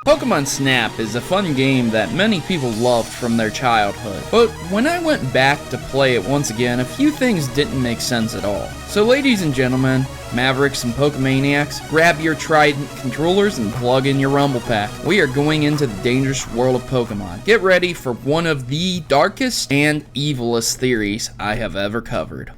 Pokemon Snap is a fun game that many people loved from their childhood, but when I went back to play it once again, a few things didn't make sense at all. So ladies and gentlemen, Mavericks and Pokemaniacs, grab your Trident controllers and plug in your Rumble Pack. We are going into the dangerous world of Pokemon. Get ready for one of the darkest and evilest theories I have ever covered.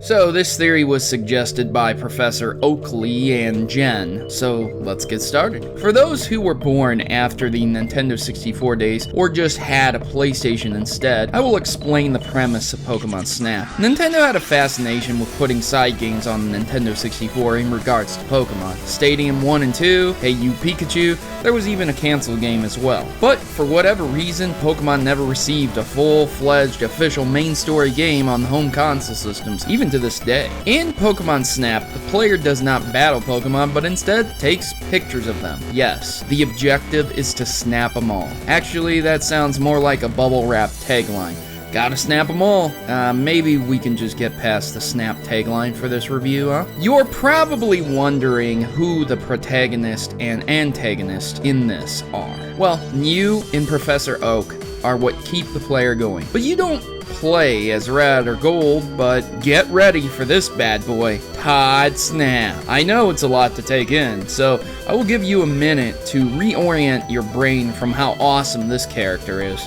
So this theory was suggested by Professor Oakley and Jen, so let's get started. For those who were born after the Nintendo 64 days, or just had a PlayStation instead, I will explain the premise of Pokemon Snap. Nintendo had a fascination with putting side games on the Nintendo 64 in regards to Pokemon. Stadium 1 and 2, Hey You Pikachu, there was even a canceled game as well. But for whatever reason, Pokemon never received a full-fledged official main story game on the home console systems, even to this day. In Pokemon Snap, the player does not battle Pokemon, but instead takes pictures of them. Yes, the objective is to snap them all. Actually, that sounds more like a bubble wrap tagline. Gotta snap them all. Maybe we can just get past the snap tagline for this review, huh? You're probably wondering who the protagonist and antagonist in this are. Well, you and Professor Oak are what keep the player going. But you don't play as Red or Gold, but get ready for this bad boy, Todd Snap. I know it's a lot to take in, so I will give you a minute to reorient your brain from how awesome this character is.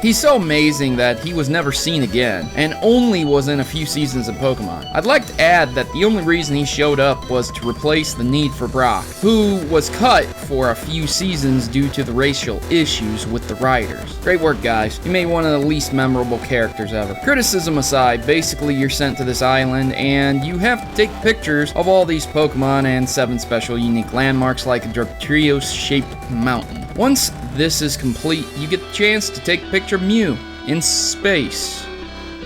He's so amazing that he was never seen again, and only was in a few seasons of Pokemon. I'd like to add that the only reason he showed up was to replace the need for Brock, who was cut for a few seasons due to the racial issues with the writers. Great work, guys. You made one of the least memorable characters ever. Criticism aside, basically you're sent to this island, and you have to take pictures of all these Pokemon and 7 special unique landmarks like a Dugtrio-shaped mountain. Once this is complete, you get the chance to take a picture of Mew in space.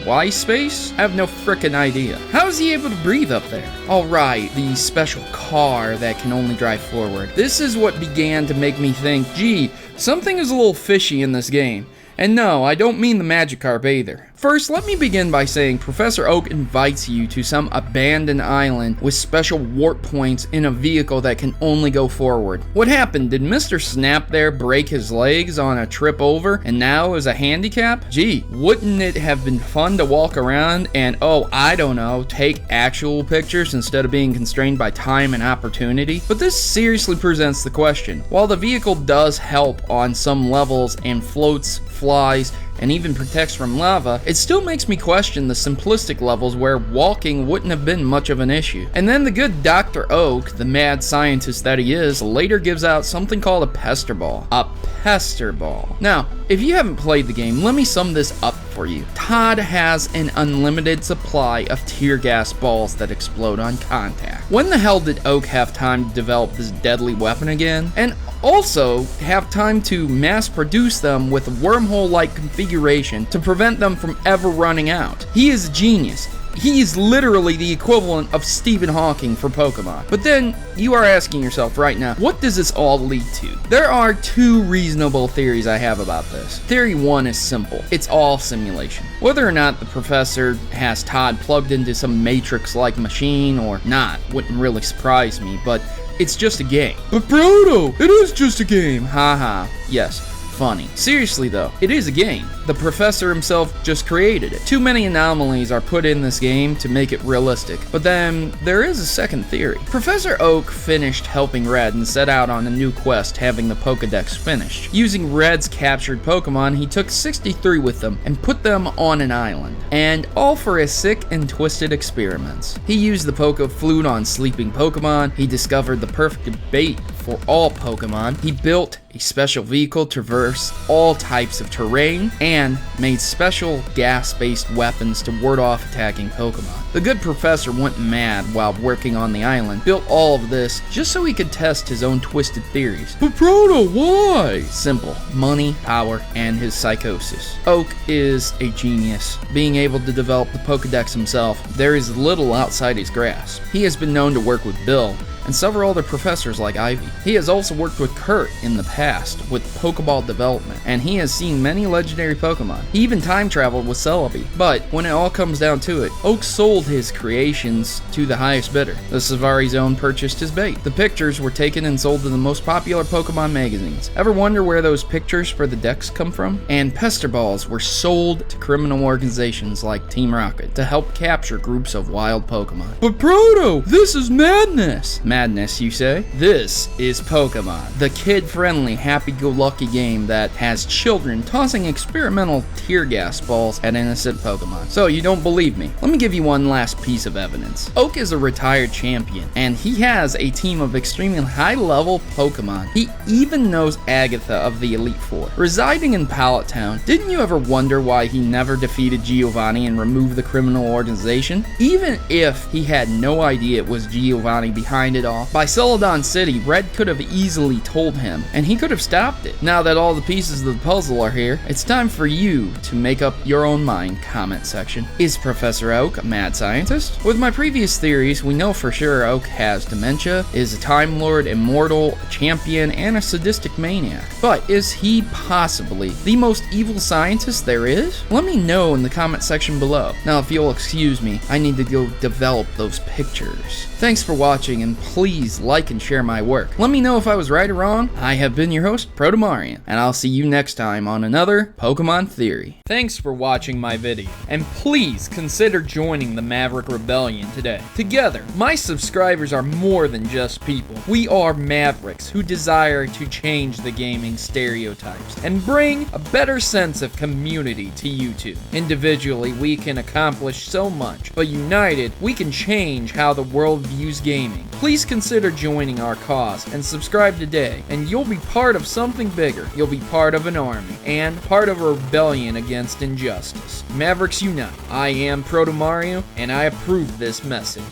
Why space? I have no frickin' idea. How is he able to breathe up there? Alright, the special car that can only drive forward. This is what began to make me think, gee, something is a little fishy in this game. And no, I don't mean the Magikarp either. First, let me begin by saying Professor Oak invites you to some abandoned island with special warp points in a vehicle that can only go forward. What happened? Did Mr. Snap there break his legs on a trip over and now is a handicap? Gee, wouldn't it have been fun to walk around and, oh, I don't know, take actual pictures instead of being constrained by time and opportunity? But this seriously presents the question. While the vehicle does help on some levels and floats, flies, and even protects from lava, it still makes me question the simplistic levels where walking wouldn't have been much of an issue. And then the good Dr. Oak, the mad scientist that he is, later gives out something called a pester ball. A pester ball. Now, if you haven't played the game, let me sum this up for you. Todd has an unlimited supply of tear gas balls that explode on contact. When the hell did Oak have time to develop this deadly weapon again? And also have time to mass produce them with a wormhole-like configuration to prevent them from ever running out. He is a genius. He is literally the equivalent of Stephen Hawking for Pokemon. But then, you are asking yourself right now, what does this all lead to? There are 2 reasonable theories I have about this. Theory 1 is simple. It's all simulation. Whether or not the professor has Todd plugged into some Matrix-like machine or not wouldn't really surprise me, but it's just a game. But Proto, it is just a game. Haha, yes. Funny. Seriously though, it is a game. The professor himself just created it. Too many anomalies are put in this game to make it realistic. But then, there is a second theory. Professor Oak finished helping Red and set out on a new quest, having the Pokedex finished. Using Red's captured Pokemon, he took 63 with them and put them on an island. And all for his sick and twisted experiments. He used the Poke Flute on sleeping Pokemon, he discovered the perfect bait for all Pokemon, he built a special vehicle to traverse all types of terrain, and made special gas-based weapons to ward off attacking Pokemon. The good professor went mad while working on the island, built all of this just so he could test his own twisted theories. But Proto, why? Simple. Money, power, and his psychosis. Oak is a genius. Being able to develop the Pokedex himself, there is little outside his grasp. He has been known to work with Bill, and several other professors like Ivy. He has also worked with Kurt in the past with Pokeball development, and he has seen many legendary Pokemon. He even time traveled with Celebi. But when it all comes down to it, Oak sold his creations to the highest bidder. The Savari Zone purchased his bait. The pictures were taken and sold to the most popular Pokemon magazines. Ever wonder where those pictures for the decks come from? And Pester Balls were sold to criminal organizations like Team Rocket to help capture groups of wild Pokemon. But Proto, this is madness! Madness, you say? This is Pokemon, the kid-friendly, happy-go-lucky game that has children tossing experimental tear gas balls at innocent Pokemon. So you don't believe me? Let me give you one last piece of evidence. Oak is a retired champion, and he has a team of extremely high-level Pokemon. He even knows Agatha of the Elite Four. Residing in Pallet Town, didn't you ever wonder why he never defeated Giovanni and removed the criminal organization? Even if he had no idea it was Giovanni behind it all, by Celadon City, Red could have easily told him, and he could have stopped it. Now that all the pieces of the puzzle are here, it's time for you to make up your own mind. Comment section. Is Professor Oak a mad scientist? With my previous theories, we know for sure Oak has dementia, is a Time Lord, immortal, a champion, and a sadistic maniac. But is he possibly the most evil scientist there is? Let me know in the comment section below. Now, if you'll excuse me, I need to go develop those pictures. Thanks for watching, and please like and share my work. Let me know if I was right or wrong. I have been your host, Protomario, and I'll see you next time on another Pokemon Theory. Thanks for watching my video, and please consider joining the Maverick Rebellion today. Together, my subscribers are more than just people. We are Mavericks who desire to change the gaming stereotypes and bring a better sense of community to YouTube. Individually, we can accomplish so much, but united, we can change how the world views gaming. Please consider joining our cause and subscribe today, and you'll be part of something bigger. You'll be part of an army and part of a rebellion against injustice. Mavericks unite. I am Protomario, and I approve this message.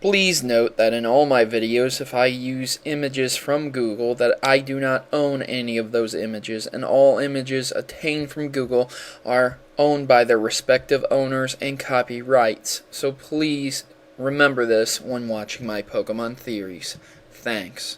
Please note that in all my videos, if I use images from Google, that I do not own any of those images, and all images obtained from Google are owned by their respective owners and copyrights. So please remember this when watching my Pokemon theories. Thanks.